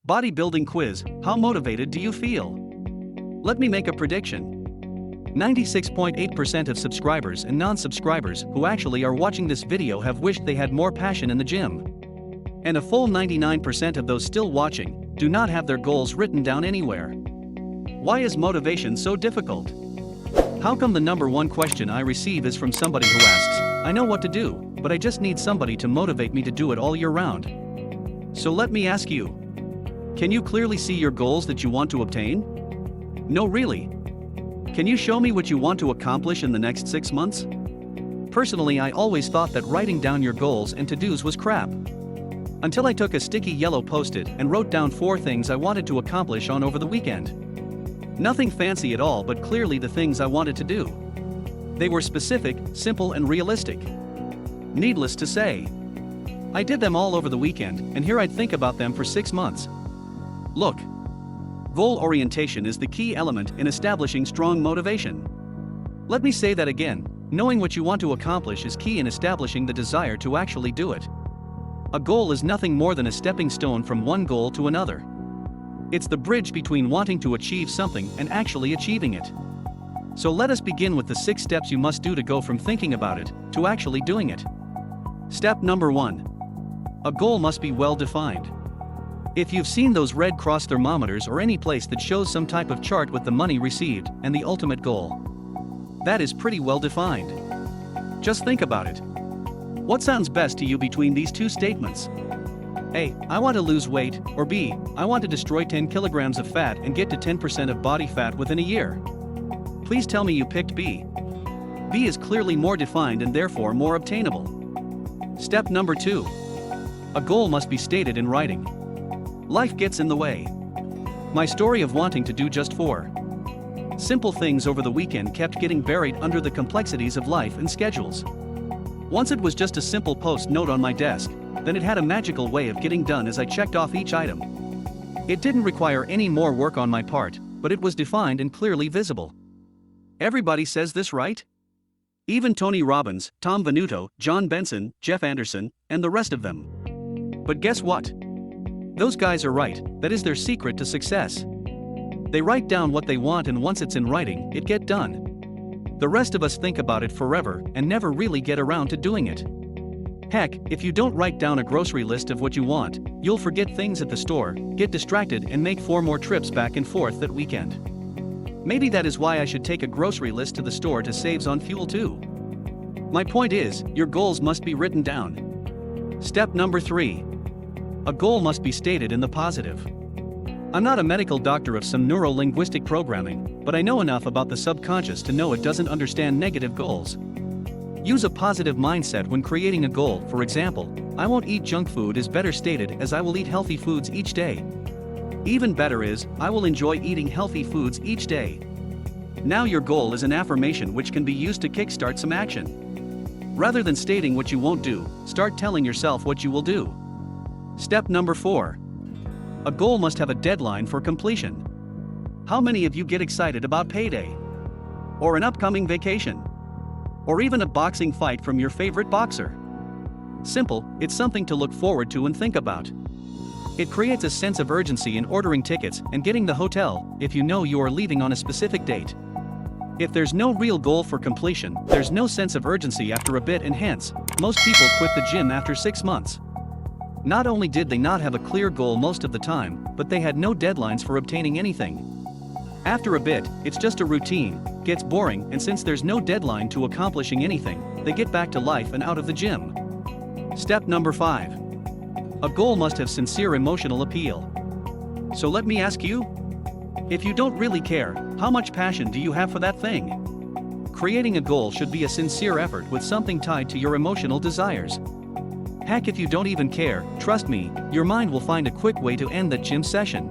Bodybuilding quiz, how motivated do you feel? Let me make a prediction. 96.8% of subscribers and non-subscribers who actually are watching this video have wished they had more passion in the gym. And a full 99% of those still watching do not have their goals written down anywhere. Why is motivation so difficult? How come the number one question I receive is from somebody who asks, I know what to do, but I just need somebody to motivate me to do it all year round? So let me ask you. Can you clearly see your goals that you want to obtain? No, really. Can you show me what you want to accomplish in the next 6 months? Personally, I always thought that writing down your goals and to-dos was crap. Until I took a sticky yellow post-it and wrote down 4 things I wanted to accomplish on over the weekend. Nothing fancy at all, but clearly the things I wanted to do. They were specific, simple, and realistic. Needless to say, I did them all over the weekend, and here I'd think about them for 6 months. Look, goal orientation is the key element in establishing strong motivation. Let me say that again, knowing what you want to accomplish is key in establishing the desire to actually do it. A goal is nothing more than a stepping stone from one goal to another. It's the bridge between wanting to achieve something and actually achieving it. So let us begin with the 6 steps you must do to go from thinking about it to actually doing it. Step number 1. A goal must be well defined. If you've seen those Red Cross thermometers or any place that shows some type of chart with the money received and the ultimate goal, that is pretty well defined. Just think about it. What sounds best to you between these 2 statements? A. I want to lose weight, or B. I want to destroy 10 kilograms of fat and get to 10% of body fat within a year. Please tell me you picked B. B is clearly more defined and therefore more obtainable. Step number 2. A goal must be stated in writing. Life gets in the way. My story of wanting to do just 4 simple things over the weekend kept getting buried under the complexities of life and schedules. Once it was just a simple post note on my desk, then it had a magical way of getting done as I checked off each item. It didn't require any more work on my part, but it was defined and clearly visible. Everybody says this, right? Even Tony Robbins, Tom Venuto, John Benson, Jeff Anderson, and the rest of them. But guess what? Those guys are right, that is their secret to success. They write down what they want, and once it's in writing, it get done. The rest of us think about it forever and never really get around to doing it. Heck, if you don't write down a grocery list of what you want, you'll forget things at the store, get distracted, and make 4 more trips back and forth that weekend. Maybe that is why I should take a grocery list to the store to save on fuel too. My point is, your goals must be written down. Step number 3. A goal must be stated in the positive. I'm not a medical doctor of some neuro-linguistic programming, but I know enough about the subconscious to know it doesn't understand negative goals. Use a positive mindset when creating a goal. For example, I won't eat junk food is better stated as I will eat healthy foods each day. Even better is, I will enjoy eating healthy foods each day. Now your goal is an affirmation which can be used to kickstart some action. Rather than stating what you won't do, start telling yourself what you will do. Step number 4. A goal must have a deadline for completion. How many of you get excited about payday? Or an upcoming vacation? Or even a boxing fight from your favorite boxer? Simple, it's something to look forward to and think about. It creates a sense of urgency in ordering tickets and getting the hotel if you know you are leaving on a specific date. If there's no real goal for completion, there's no sense of urgency after a bit, and hence, most people quit the gym after 6 months. Not only did they not have a clear goal most of the time, but they had no deadlines for obtaining anything. After a bit, it's just a routine, gets boring, and since there's no deadline to accomplishing anything, they get back to life and out of the gym. Step number 5. A goal must have sincere emotional appeal. So let me ask you, if you don't really care, how much passion do you have for that thing? Creating a goal should be a sincere effort with something tied to your emotional desires. Heck, if you don't even care, trust me, your mind will find a quick way to end that gym session.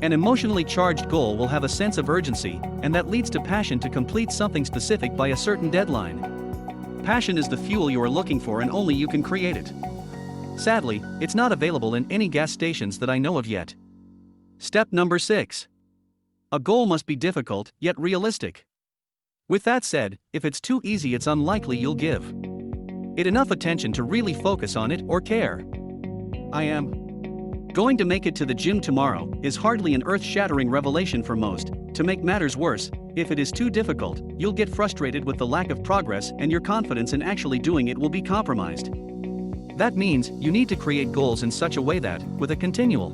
An emotionally charged goal will have a sense of urgency, and that leads to passion to complete something specific by a certain deadline. Passion is the fuel you are looking for, and only you can create it. Sadly, it's not available in any gas stations that I know of yet. Step number 6. A goal must be difficult, yet realistic. With that said, if it's too easy, it's unlikely you'll give it enough attention to really focus on it or care. I am Going to make it to the gym tomorrow is hardly an earth-shattering revelation for most. To make matters worse, if it is too difficult, you'll get frustrated with the lack of progress and your confidence in actually doing it will be compromised. That means you need to create goals in such a way that, with a continual,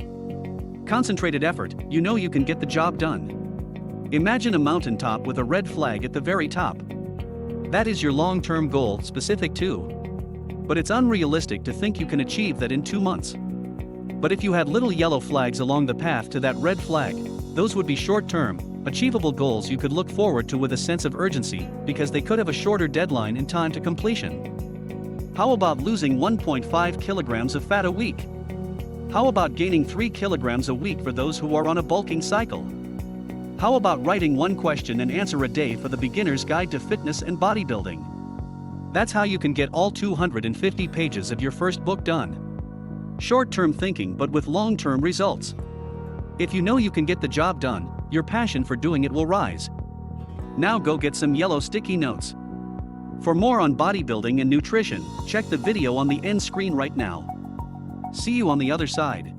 concentrated effort, you know you can get the job done. Imagine a mountaintop with a red flag at the very top. That is your long-term goal, specific too. But it's unrealistic to think you can achieve that in 2 months. But if you had little yellow flags along the path to that red flag, those would be short-term, achievable goals you could look forward to with a sense of urgency, because they could have a shorter deadline and time to completion. How about losing 1.5 kilograms of fat a week? How about gaining 3 kilograms a week for those who are on a bulking cycle? How about writing 1 question and answer a day for the beginner's guide to fitness and bodybuilding? That's how you can get all 250 pages of your first book done. Short-term thinking but with long-term results. If you know you can get the job done, your passion for doing it will rise. Now go get some yellow sticky notes. For more on bodybuilding and nutrition, check the video on the end screen right now. See you on the other side.